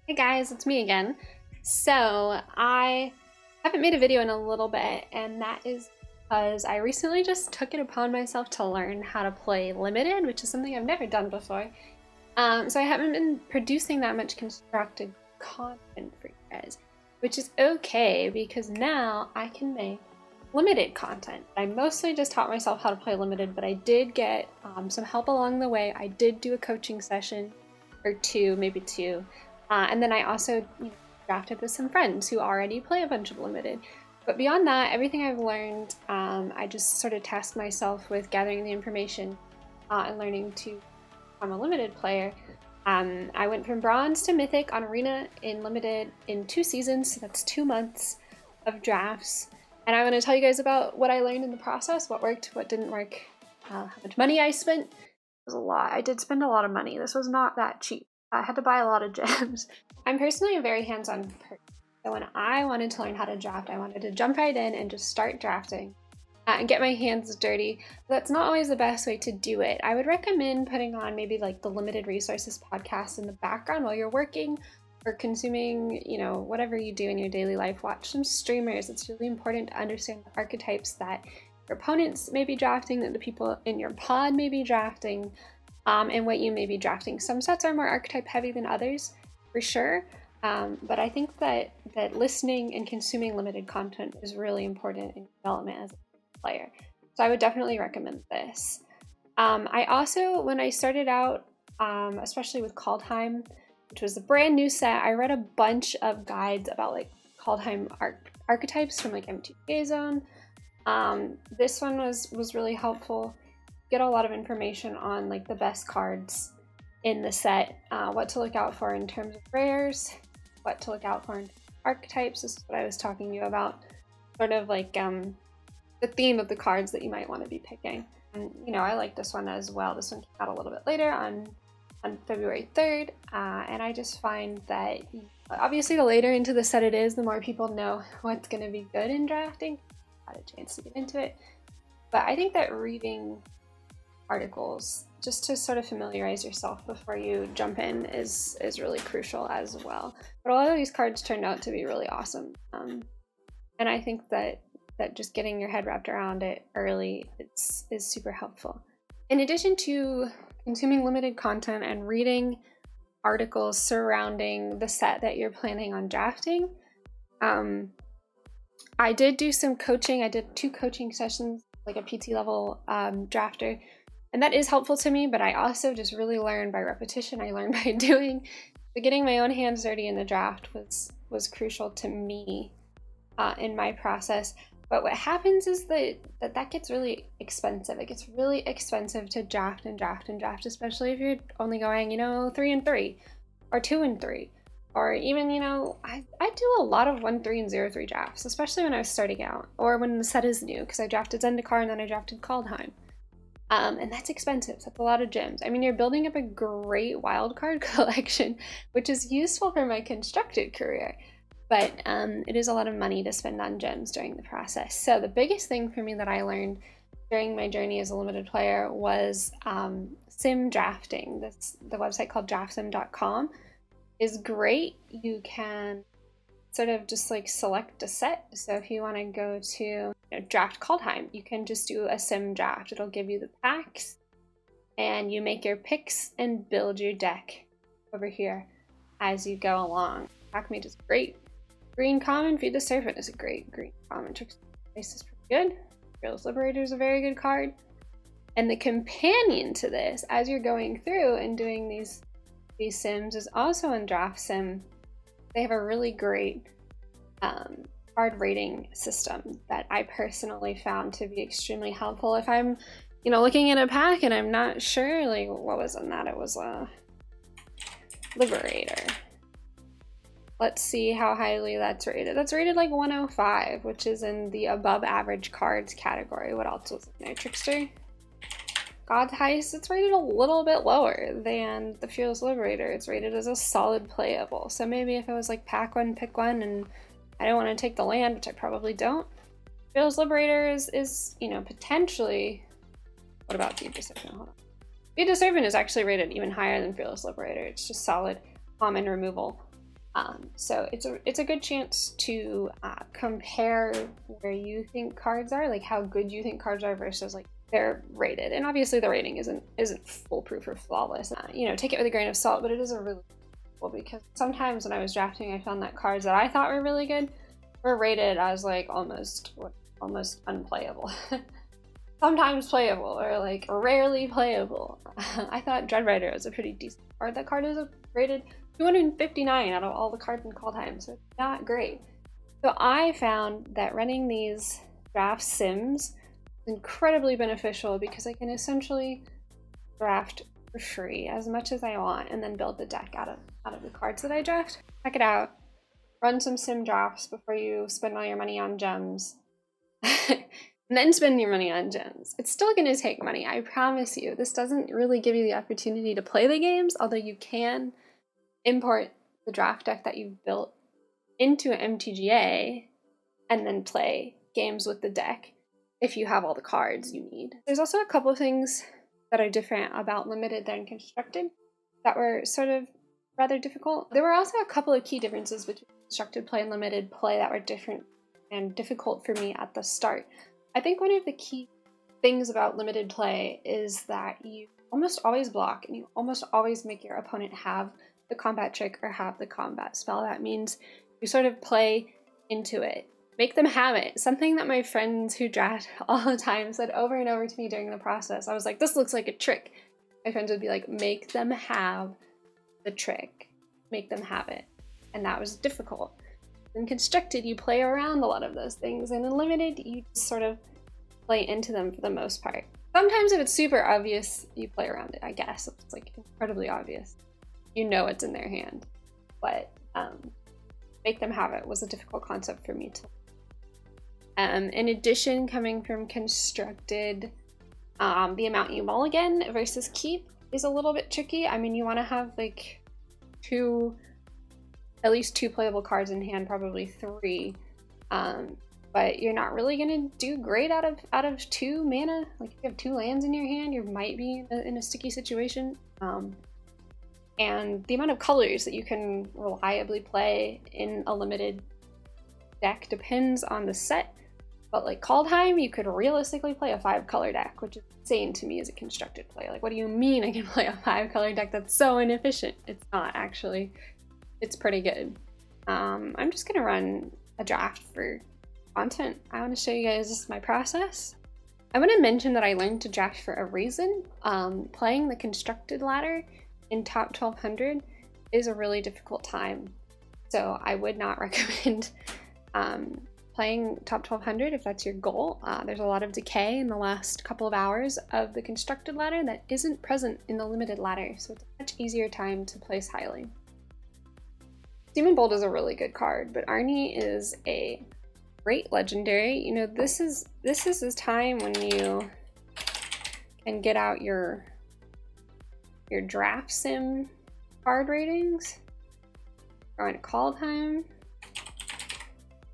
Hey guys, it's me again. So I haven't made a video in a little bit, and that is because I recently just took it upon myself to learn how to play limited, which is something I've never done before. So I haven't been producing that much constructed content for you guys, which is okay because now I can make limited content. I mostly just taught myself how to play limited, but I did get some help along the way. I did do a coaching session or two, maybe two. And then I also drafted with some friends who already play a bunch of limited. But beyond that, everything I've learned, I just sort of tasked myself with gathering the information and learning to become a limited player. I went from bronze to mythic on arena in limited in 2 seasons, so that's 2 months of drafts. And I want to tell you guys about what I learned in the process, what worked, what didn't work, how much money I spent. It was a lot. I did spend a lot of money. This was not that cheap. I had to buy a lot of gems. I'm personally a very hands-on person. So when I wanted to learn how to draft, I wanted to jump right in and just start drafting and get my hands dirty. But that's not always the best way to do it. I would recommend putting on maybe like the Limited Resources podcast in the background while you're working or consuming, whatever you do in your daily life. Watch some streamers. It's really important to understand the archetypes that your opponents may be drafting, that the people in your pod may be drafting. And what you may be drafting. Some sets are more archetype heavy than others, for sure. But I think that listening and consuming limited content is really important in development as a player. So I would definitely recommend this. I also, when I started out, especially with Kaldheim, which was a brand new set, I read a bunch of guides about like Kaldheim archetypes from like MTGA Zone. This one was really helpful. Get a lot of information on like the best cards in the set, what to look out for in terms of rares, what to look out for in archetypes. This is what I was talking to you about, sort of like the theme of the cards that you might want to be picking. And I like this one as well. This one came out a little bit later on February 3rd, and I just find that obviously the later into the set it is, the more people know what's going to be good in drafting. I had a chance to get into it, but I think that reading articles just to sort of familiarize yourself before you jump in is really crucial as well. But a lot of these cards turned out to be really awesome, and I think that just getting your head wrapped around it early is super helpful. In addition to consuming limited content and reading articles surrounding the set that you're planning on drafting, I did do some coaching. I did 2 coaching sessions, like a PT level drafter. And that is helpful to me, but I also just really learned by repetition. I learned by doing. But getting my own hands dirty in the draft was crucial to me in my process. But what happens is that gets really expensive. It gets really expensive to draft and draft and draft, especially if you're only going, 3 and 3, or 2 and 3, or even, I do a lot of 1-3 and 0-3 drafts, especially when I was starting out, or when the set is new, because I drafted Zendikar and then I drafted Kaldheim. And that's expensive. That's a lot of gems. I mean, you're building up a great wildcard collection, which is useful for my constructed career, but it is a lot of money to spend on gems during the process. So the biggest thing for me that I learned during my journey as a limited player was sim drafting. The website called draftsim.com is great. You can sort of just like select a set. So if you want to go to draft Kaldheim, you can just do a sim draft. It'll give you the packs and you make your picks and build your deck over here as you go along. Packmate is great. Green common, Feed the Serpent is a great green common. Tricks is pretty good. Fearless Liberator is a very good card. And the companion to this, as you're going through and doing these sims, is also in Draft Sim. They have a really great card rating system that I personally found to be extremely helpful. If I'm, looking at a pack and I'm not sure, like, what was in that? It was a Liberator. Let's see how highly that's rated. That's rated like 105, which is in the above average cards category. What else was in there? Trickster? God's Heist, it's rated a little bit lower than the Fearless Liberator. It's rated as a solid playable. So maybe if it was like pack one, pick one, and I don't want to take the land, which I probably don't, Fearless Liberator is potentially. What about Feed the Serpent? Hold on. Feed the Serpent is actually rated even higher than Fearless Liberator. It's just solid common removal. So it's a good chance to compare where you think cards are, like how good you think cards are versus like they're rated. And obviously the rating isn't foolproof or flawless. You know, take it with a grain of salt, but it is a really cool, because sometimes when I was drafting, I found that cards that I thought were really good were rated as like almost unplayable. Sometimes playable, or like rarely playable. I thought Dreadwriter was a pretty decent card. That card is rated 259 out of all the cards in Call Time, so it's not great. So I found that running these draft sims is incredibly beneficial, because I can essentially draft for free as much as I want and then build the deck out of the cards that I draft. Check it out. Run some sim drafts before you spend all your money on gems. And then spend your money on gems. It's still going to take money, I promise you. This doesn't really give you the opportunity to play the games, although you can import the draft deck that you've built into an MTGA and then play games with the deck if you have all the cards you need. There's also a couple of things that are different about Limited than Constructed that were sort of rather difficult. There were also a couple of key differences between Constructed play and Limited play that were different and difficult for me at the start. I think one of the key things about Limited play is that you almost always block, and you almost always make your opponent have the combat trick or have the combat spell. That means you sort of play into it. Make them have it. Something that my friends who draft all the time said over and over to me during the process. I was like, this looks like a trick. My friends would be like, make them have the trick. Make them have it. And that was difficult. In Constructed, you play around a lot of those things, and in Limited, you just sort of play into them for the most part. Sometimes if it's super obvious, you play around it, I guess. If it's like incredibly obvious, you know it's in their hand. But make them have it was a difficult concept for me to in addition, coming from Constructed, the amount you mulligan versus keep is a little bit tricky. I mean, you want to have like at least two playable cards in hand, probably three, but you're not really gonna do great out of 2 mana. Like if you have 2 lands in your hand, you might be in a sticky situation. And the amount of colors that you can reliably play in a Limited deck depends on the set. But like Call Time, you could realistically play a 5-color deck, which is insane to me as a Constructed play. Like, what do you mean I can play a 5-color deck? That's so inefficient. It's not actually. It's pretty good. I'm just gonna run a draft for content. I want to show you guys my process. I want to mention that I learned to draft for a reason. Playing the Constructed ladder in top 1200 is a really difficult time, so I would not recommend playing top 1200 if that's your goal. There's a lot of decay in the last couple of hours of the Constructed ladder that isn't present in the Limited ladder, so it's a much easier time to place highly. Demon Bolt is a really good card, but Arnie is a great legendary. You know, this is the time when you can get out your draft sim card ratings. Going to Call Time.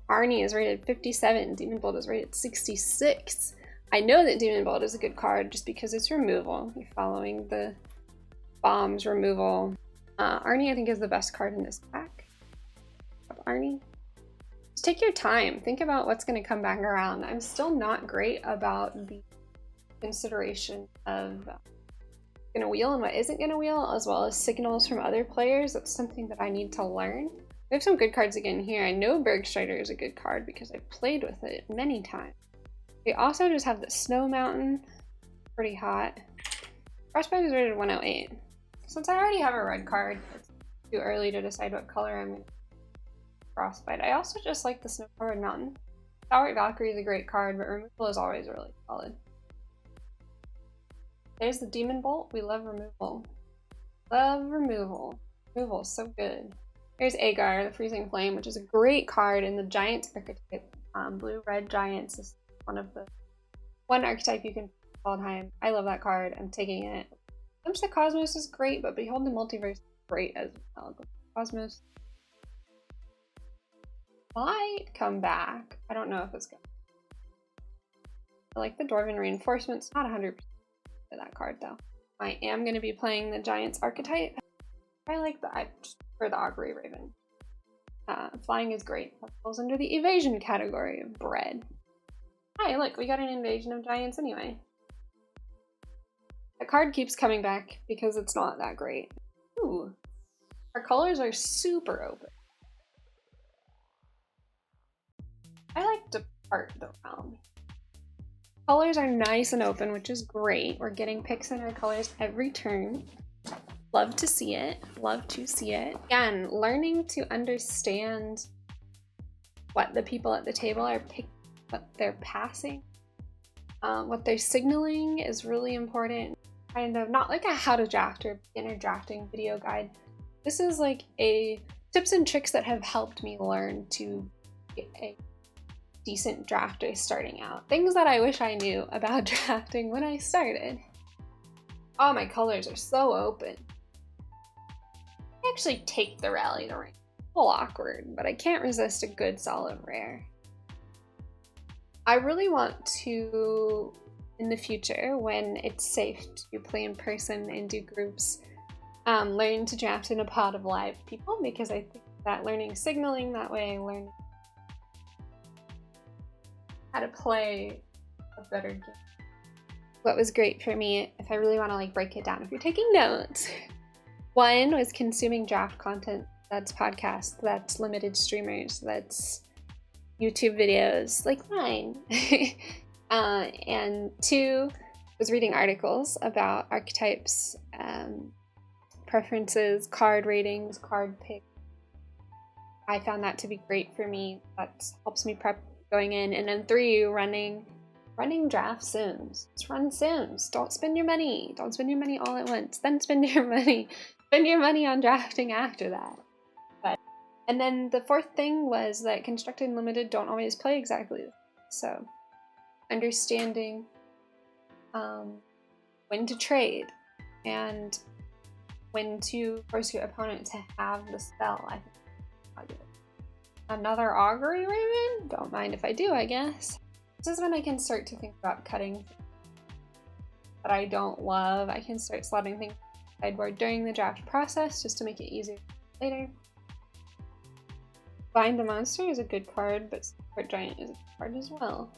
Arnie is rated 57, Demon Bolt is rated 66. I know that Demon Bolt is a good card just because it's removal. You're following the bombs removal. Arnie, I think, is the best card in this pack. Arnie. Just take your time. Think about what's going to come back around. I'm still not great about the consideration of going to wheel and what isn't going to wheel, as well as signals from other players. That's something that I need to learn. We have some good cards again here. I know Bergstrider is a good card because I've played with it many times. We also just have the Snow Mountain. Pretty hot. Frostbite is rated 108. Since I already have a red card, it's too early to decide what color I'm going to Frostbite. I also just like the Snow-Covered Mountain. Stalwart Valkyrie is a great card, but removal is always really solid. There's the Demon Bolt. We love removal. Love removal. Removal is so good. Here's Agar, the Freezing Flame, which is a great card in the Giants archetype. Blue-red Giants is one archetype you can play all the time. I love that card. I'm taking it. Glimpse the Cosmos is great, but Behold the Multiverse is great as well. Cosmos might come back. I don't know if it's good. I like the Dwarven Reinforcements. Not 100% for that card though. I am going to be playing the Giants archetype. I just prefer the Augury Raven. Flying is great. That falls under the evasion category of bread. Hi, look, we got an invasion of giants anyway. The card keeps coming back because it's not that great. Ooh, our colors are super open. I like to part the realm. Colors are nice and open, which is great. We're getting picks in our colors every turn. Love to see it. Love to see it. Again, learning to understand what the people at the table are picking, what they're passing, what they're signaling is really important. Kind of not like a how to draft or beginner drafting video guide. This is like a tips and tricks that have helped me learn to get a decent drafter starting out. Things that I wish I knew about drafting when I started. Oh, my colors are so open. I actually take the rally to ring. A little awkward, but I can't resist a good solid rare. I really want to, in the future, when it's safe to play in person and do groups, learn to draft in a pod of live people, because I think that learning signaling that way, learn how to play a better game. What was great for me, if I really want to like break it down, if you're taking notes, one was consuming draft content. That's podcasts, that's limited streamers, that's YouTube videos like mine. And two was reading articles about archetypes, preferences, card ratings, card picks. I found that to be great for me. That helps me prep going in. And then three, running draft sims. Just run sims. Don't spend your money. Don't spend your money all at once. Then spend your money on drafting after that. And then the fourth thing was that constructed and limited don't always play exactly the same. So understanding when to trade and when to force your opponent to have the spell. I think I'll do it. Another augury raven? Don't mind if I do, I guess. This is when I can start to think about cutting things that I don't love. I can start slotting things sideboard during the draft process just to make it easier later. Bind the Monster is a good card, but Support Giant is a good card as well.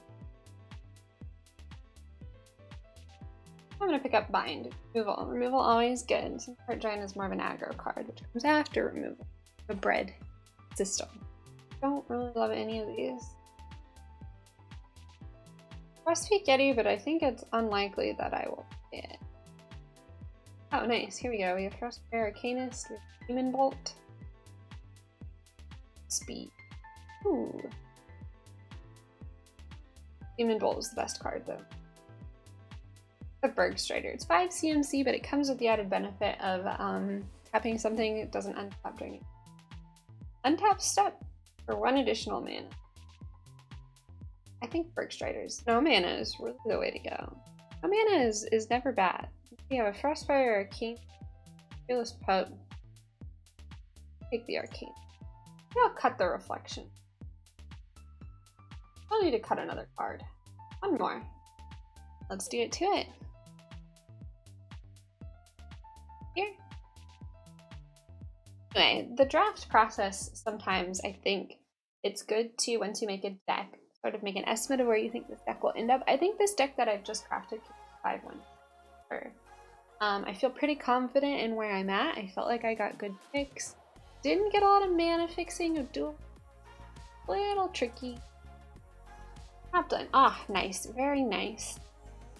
I'm gonna pick up Bind. Removal. Removal always good. Support Giant is more of an aggro card, which comes after removal. The bread system. Don't really love any of these. Breastfeed Yeti, but I think it's unlikely that I will get it. Oh, nice. Here we go. We have Frostfire Arcanist, we have Demon Bolt. Speed. Ooh. Demon Bolt is the best card, though. The Bergstrider. It's 5 CMC, but it comes with the added benefit of tapping something that doesn't untap during it. Untap step for 1 additional mana. I think Bergstriders. No mana is really the way to go. No mana is never bad. We have a Frostfire Arcane, Fearless Pup. Take the Arcane. I'll cut the Reflection. I'll need to cut another card. One more. Let's do it to it. Here. Anyway, the draft process, sometimes I think it's good to, once you make a deck, sort of make an estimate of where you think this deck will end up. I think this deck that I've just crafted can 5-1. I feel pretty confident in where I'm at. I felt like I got good picks. Didn't get a lot of mana fixing or do a little tricky. Not done. Ah, nice. Very nice.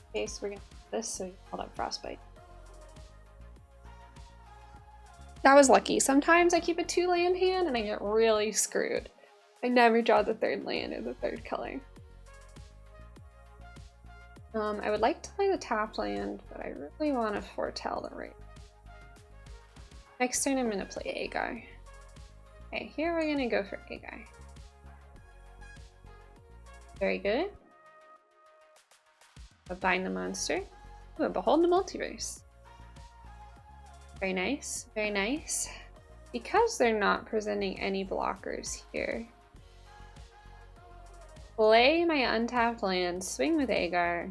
Okay, so we're gonna do this so we can hold up Frostbite. That was lucky. Sometimes I keep a 2-land hand and I get really screwed. I never draw the 3rd land or the 3rd color. I would like to play the tap land, but I really want to foretell the rate. Next turn I'm going to play Agar. Okay, here we're going to go for Agar. Very good. A Bind the Monster. Ooh, Behold the Multiverse. Very nice, very nice. Because they're not presenting any blockers here, play my untapped land, swing with Agar,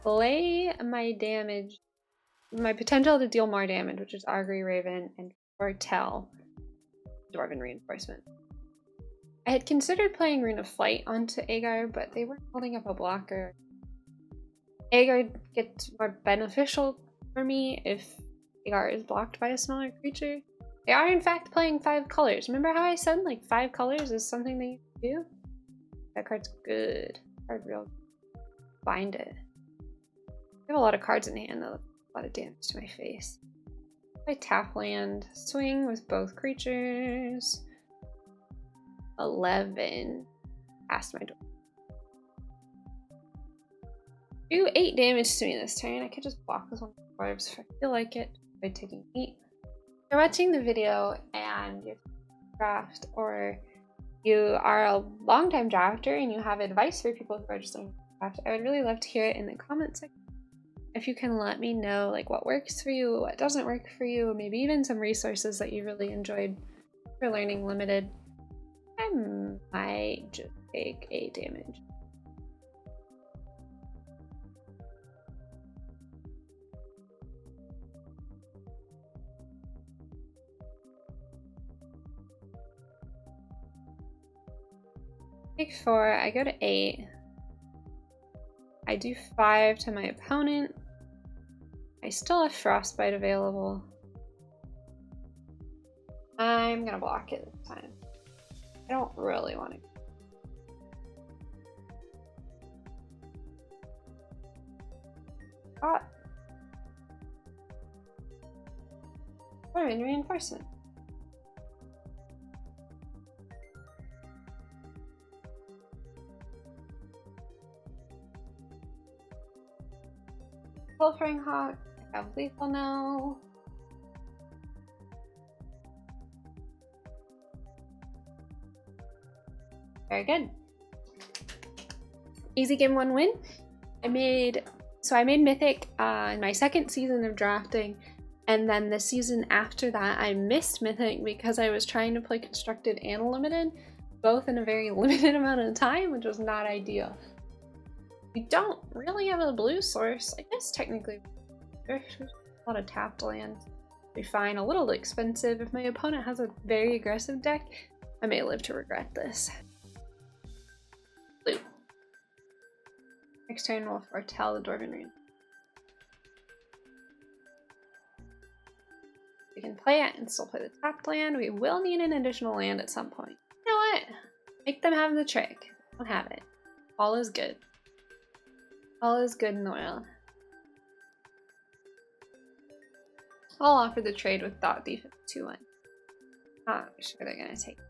play my damage, my potential to deal more damage, which is Augury Raven, and foretell. Dwarven Reinforcement. I had considered playing Rune of Flight onto Agar, but they weren't holding up a blocker. Agar gets more beneficial for me if Agar is blocked by a smaller creature. They are in fact playing 5 colors. Remember how I said like 5 colors is something they do? That card's good. Card real. Bind it. I have a lot of cards in hand though. A lot of damage to my face. I tap land. Swing with both creatures. 11. Past my door. Do 8 damage to me this turn. I could just block with one of the dwarves if I feel like it by taking 8. If you're watching the video and you're draft, or you are a longtime drafter and you have advice for people who are just starting to draft, I would really love to hear it in the comment section. If you can let me know like what works for you, what doesn't work for you, maybe even some resources that you really enjoyed for learning limited, I might just take 8 damage. Take 4, I go to 8. I do 5 to my opponent. I still have Frostbite available. I'm gonna block it this time. I don't really want to. We're in reinforcement. Pilfering Hawk. I have lethal now. Very good. Easy game 1 win. I made Mythic in my 2nd season of drafting, and then the season after that I missed Mythic because I was trying to play Constructed and Limited, both in a very limited amount of time, which was not ideal. We don't really have a blue source. I guess technically there's a lot of tapped land. We find a little expensive. If my opponent has a very aggressive deck, I may live to regret this. Blue. Next turn will foretell the Dwarven Rune. We can play it and still play the tapped land. We will need an additional land at some point. You know what? Make them have the trick. Don't have it. All is good. All is good in the world. I'll offer the trade with Thought Thief at 2-1. I'm sure they're gonna take it.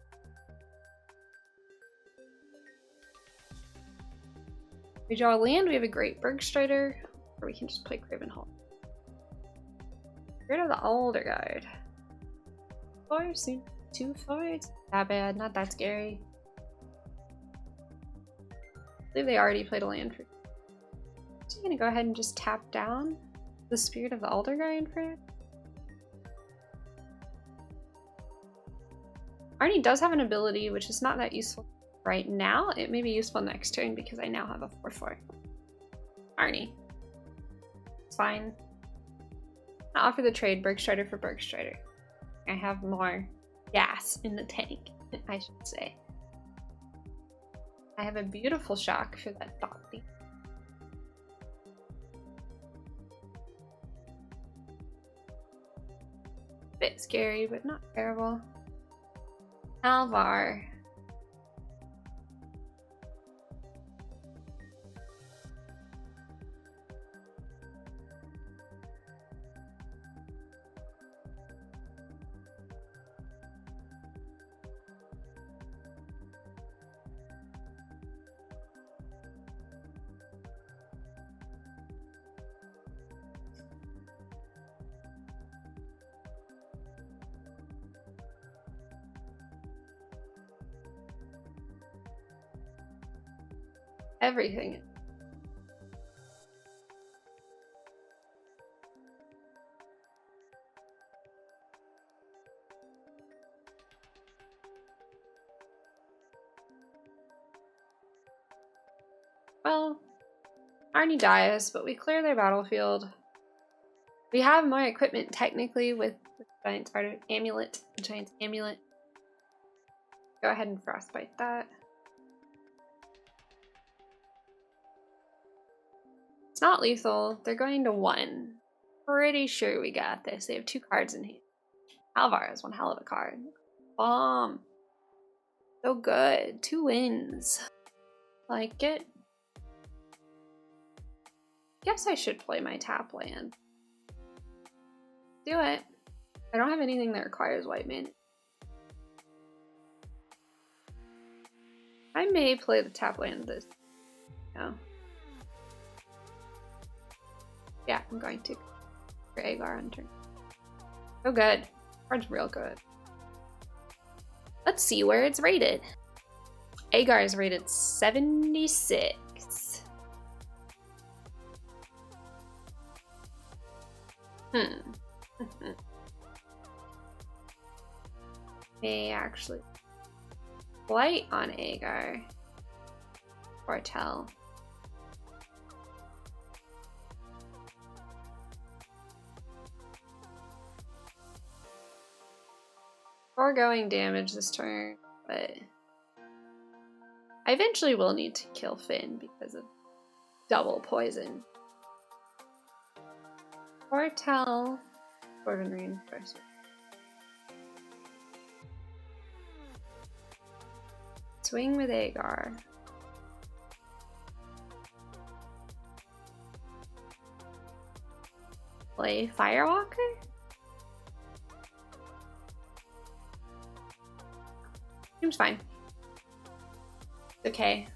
We draw a land, we have a great Bergstrider, or we can just play Craven Hall. Get rid of the Older Guard. 4, soon 2 forwards. That bad, not that scary. I believe they already played a land for. So I'm gonna go ahead and just tap down the Spirit of the Elder Guardian for it. Arnie does have an ability which is not that useful right now. It may be useful next turn because I now have a 4/4. Arnie. It's fine. I'll offer the trade Bergstrider for Bergstrider. I have more gas in the tank, I should say. I have a beautiful shock for that Thought Thief. Bit scary, but not terrible. Alvar. Everything. Well, Arnie dies, but we clear their battlefield. We have more equipment technically with the Giant's Amulet, the Giant's Amulet. Go ahead and frostbite that. It's not lethal. They're going to 1. Pretty sure we got this. They have 2 cards in hand. Alvar has one hell of a card. Bomb. So good. 2 wins. Like it. Guess I should play my tap land. Do it. I don't have anything that requires white mana. I may play the tap land this. No. Yeah, I'm going to. For Agar on turn. So good. Card's real good. Let's see where it's rated. Agar is rated 76. May actually blight on Agar. Or tell. Foregoing damage this turn, but I eventually will need to kill Finn because of double poison. Foretell, Dwarven Reinforcement. Swing with Agar. Play Firewalker? Seems fine. Okay.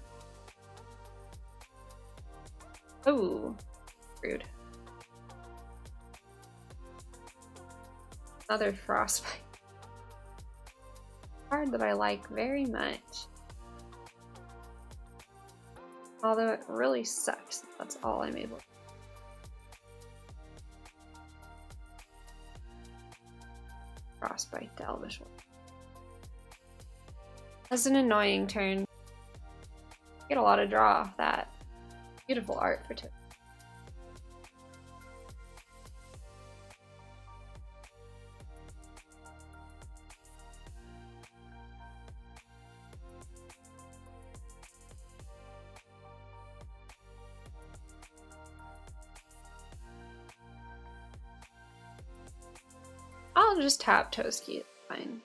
Oh, rude. Another frostbite. Card that I like very much. Although it really sucks. That's all I'm able to. Frostbite the Elvish one. That's an annoying turn. Get a lot of draw off that. Beautiful art for tip. I'll just tap Toski, it's fine.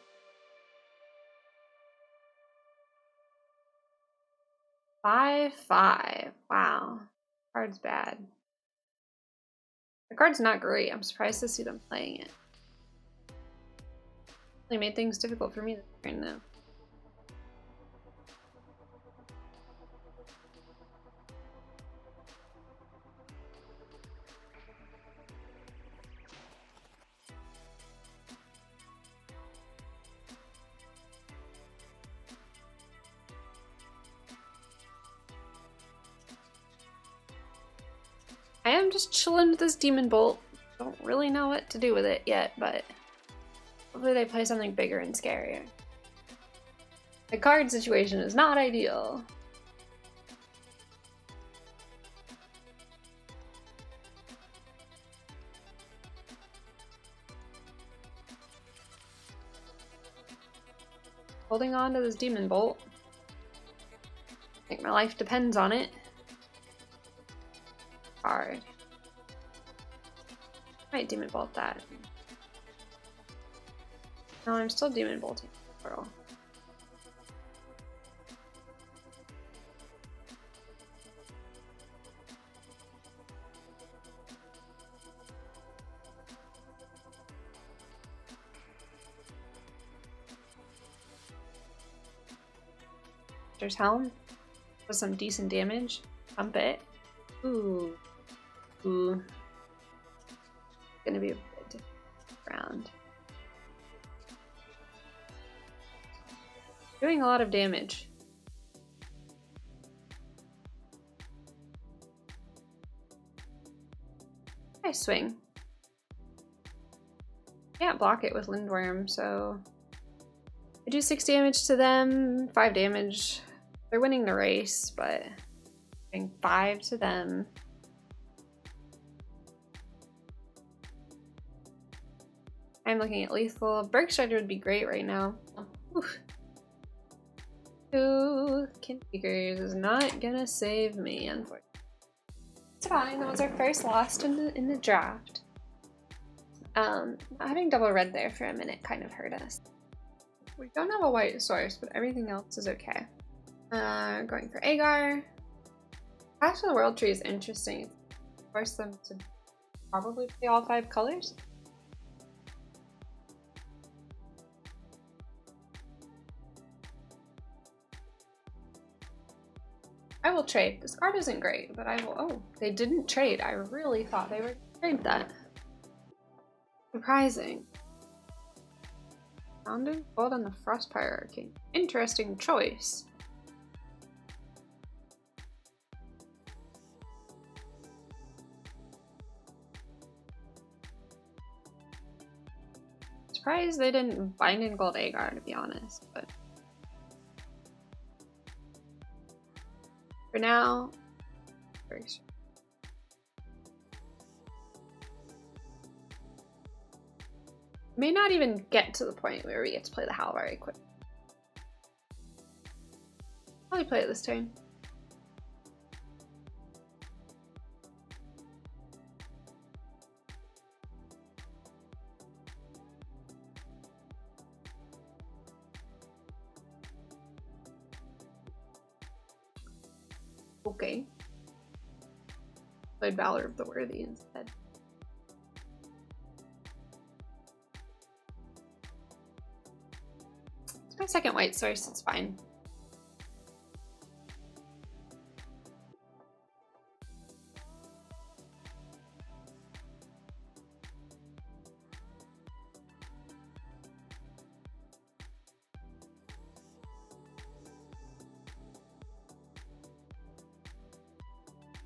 Five. Wow. Card's bad. The card's not great. I'm surprised to see them playing it. They made things difficult for me this turn though. I am just chilling with this Demon Bolt. Don't really know what to do with it yet, but hopefully they play something bigger and scarier. The card situation is not ideal. Holding on to this Demon Bolt. I think my life depends on it. Hard. Might Demon Bolt that. No, I'm still Demon Bolting the portal. There's Helm. Does some decent damage. Pump it. Ooh. Ooh. Gonna be a bit different round. Doing a lot of damage. I swing. Can't block it with Lindworm, so I do 6 damage to them, 5 damage. They're winning the race, but doing 5 to them. I'm looking at lethal. Bergstrider would be great right now. Oof. Two Kingfishers is not gonna save me, unfortunately. It's fine. That was our first loss in the draft. Having double red there for a minute kind of hurt us. We don't have a white source, but everything else is okay. Going for Agar. Path to the World Tree is interesting. Force them to probably play all 5 colors. I will trade. This card isn't great, but I will. Oh, they didn't trade. I really thought they were going to trade that. Surprising. Founding Gold on the Frost Hierarchy. Interesting choice. Surprised they didn't bind in Gold Agar, to be honest, but for now, very sure. May not even get to the point where we get to play the Howl very quick. Probably play it this turn. Okay. Played Valor of the Worthy instead. It's my second white source, it's fine.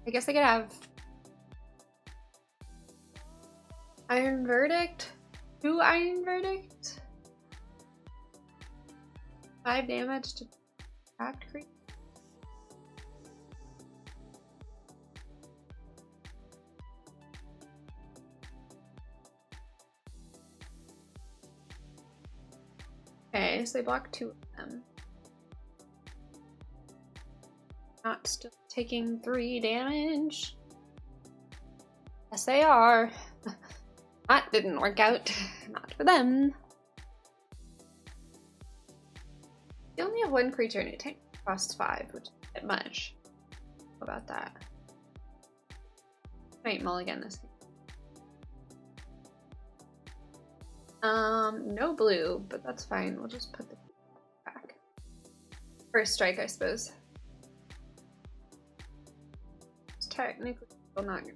I guess I could have Iron Verdict, 2 Iron Verdict, 5 damage to trapped creature. Okay, so they block 2 of them. Not still taking 3 damage. Yes, they are. That didn't work out. Not for them. They only have 1 creature and it costs 5, which is a bit much. How about that? Might mulligan this thing. No blue, but that's fine. We'll just put the back. First strike, I suppose. Technically still not gonna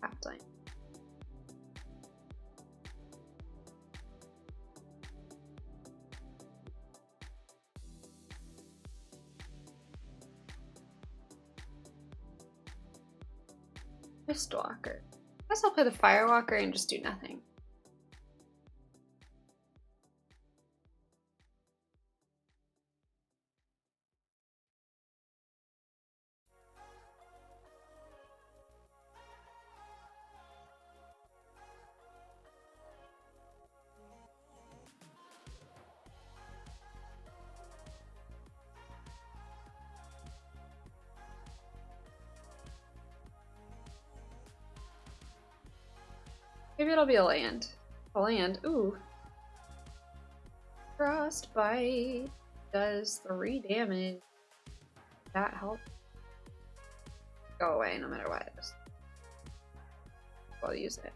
half time. Mistwalker. I guess I'll play the Firewalker and just do nothing. Maybe it'll be a land. A land. Ooh. Frostbite does 3 damage. That helps. Go away no matter what. I'll use it.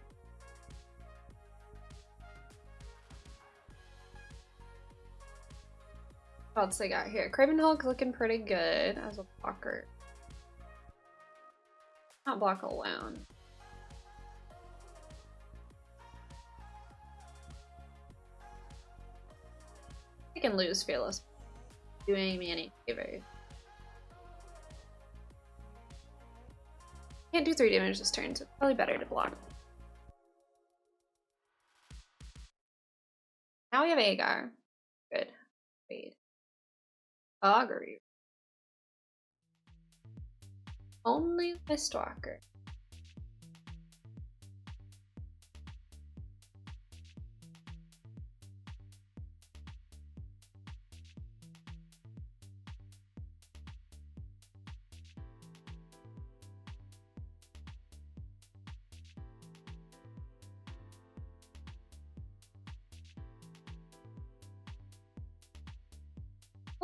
What else I got here? Craven Hulk looking pretty good as a blocker. Not block alone. I can lose Fearless. Doing me any favors. Can't do 3 damage this turn, so it's probably better to block. Now we have Agar. Good. Wait. Augury. Only Mistwalker.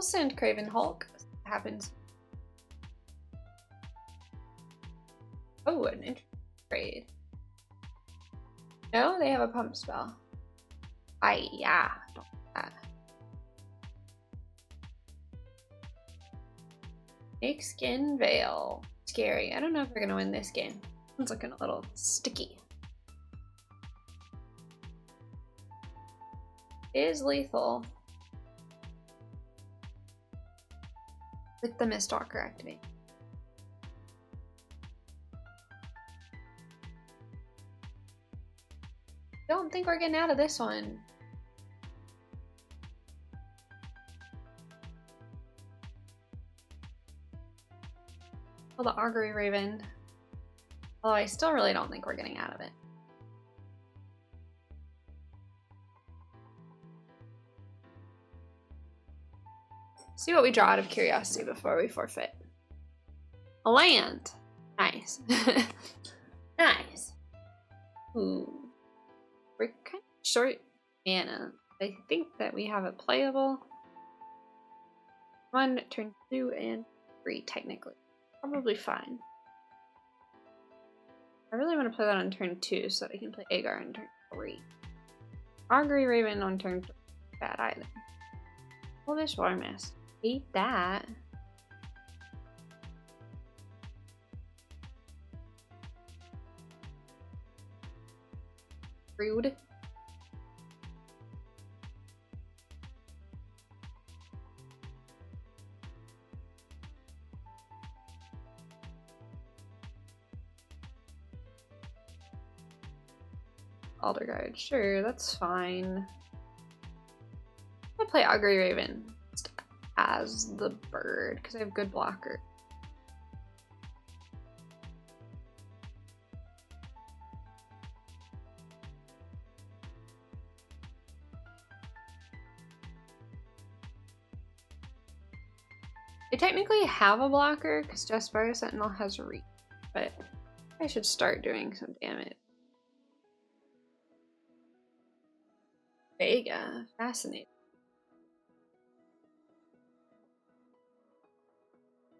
We'll send Craven Hulk. Happens. Oh, an interesting trade. No, they have a pump spell. Yeah, don't do that. Make Skin Veil. Scary. I don't know if we're gonna win this game. It's looking a little sticky. It is lethal. With the Mistwalker activate. Don't think we're getting out of this one. Well, the Augury Raven. Although I still really don't think we're getting out of it. See what we draw out of curiosity before we forfeit. A land. Nice. Nice. Ooh. We're kind of short mana. I think that we have a playable 1, turn 2, and 3 technically. Probably fine. I really want to play that on turn 2 so that I can play Agar on turn 3. Augury Raven on turn 3. Bad either. Wolvish Warmist. Hate that. Rude. Alderguard, sure, that's fine. I play Augury Raven as the bird because I have good blocker. I technically have a blocker because Jesper Sentinel has reach, but I should start doing some damage. Vega, fascinating.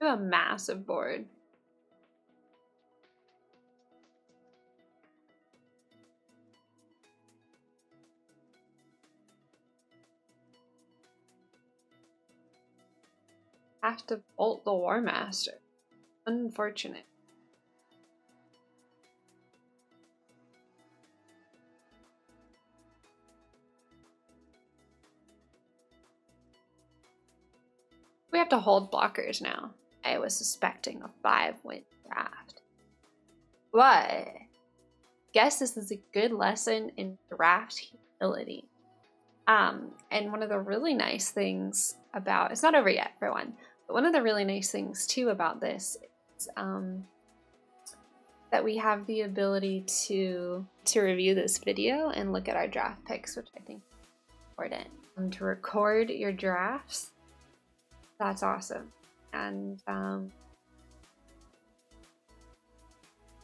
I have a massive board. Have to bolt the War Master. Unfortunate. We have to hold blockers now. I was suspecting a 5-win draft. But guess this is a good lesson in draft humility. And one of the really nice things about, it's not over yet for one, but one of the really nice things too about this is that we have the ability to review this video and look at our draft picks, which I think is important. To record your drafts, that's awesome. And can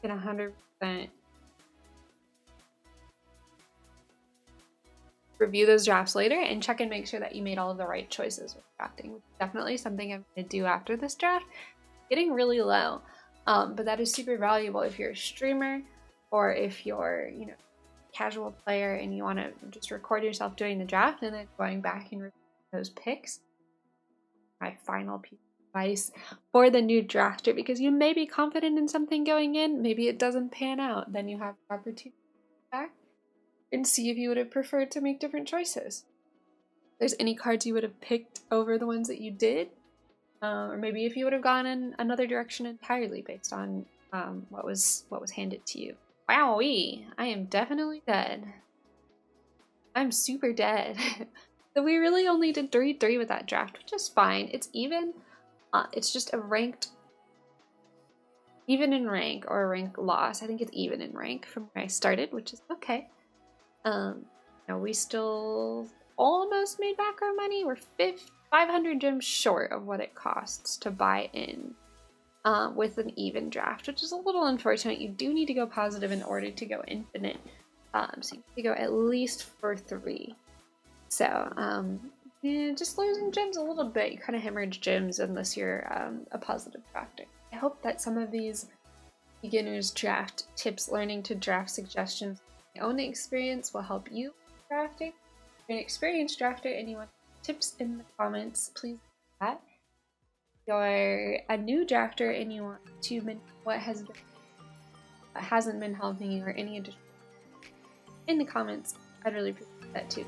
100% review those drafts later and check and make sure that you made all of the right choices with drafting, which is definitely something I'm going to do after this draft. Getting really low, but that is super valuable if you're a streamer or if you're, you know, casual player and you want to just record yourself doing the draft and then going back and reviewing those picks. My final piece of advice for the new drafter, because you may be confident in something going in, maybe it doesn't pan out, then you have the opportunity to go back and see if you would have preferred to make different choices. If there's any cards you would have picked over the ones that you did, or maybe if you would have gone in another direction entirely based on what was handed to you. Wowee, I am definitely dead. I'm super dead. So we really only did 3-3 with that draft, which is fine. It's even. It's just a ranked, even in rank or a rank loss. I think it's even in rank from where I started, which is okay. We still almost made back our money. We're 500 gems short of what it costs to buy in with an even draft, which is a little unfortunate. You do need to go positive in order to go infinite. So you need to go at least for 3. So And just losing gems a little bit. You kind of hemorrhage gems unless you're a positive drafter. I hope that some of these beginner's draft tips, learning to draft suggestions, my own experience will help you drafting. If you're an experienced drafter and you want tips in the comments, please do that. If you're a new drafter and you want to mention what hasn't been helping you or any additional in the comments, I'd really appreciate that too.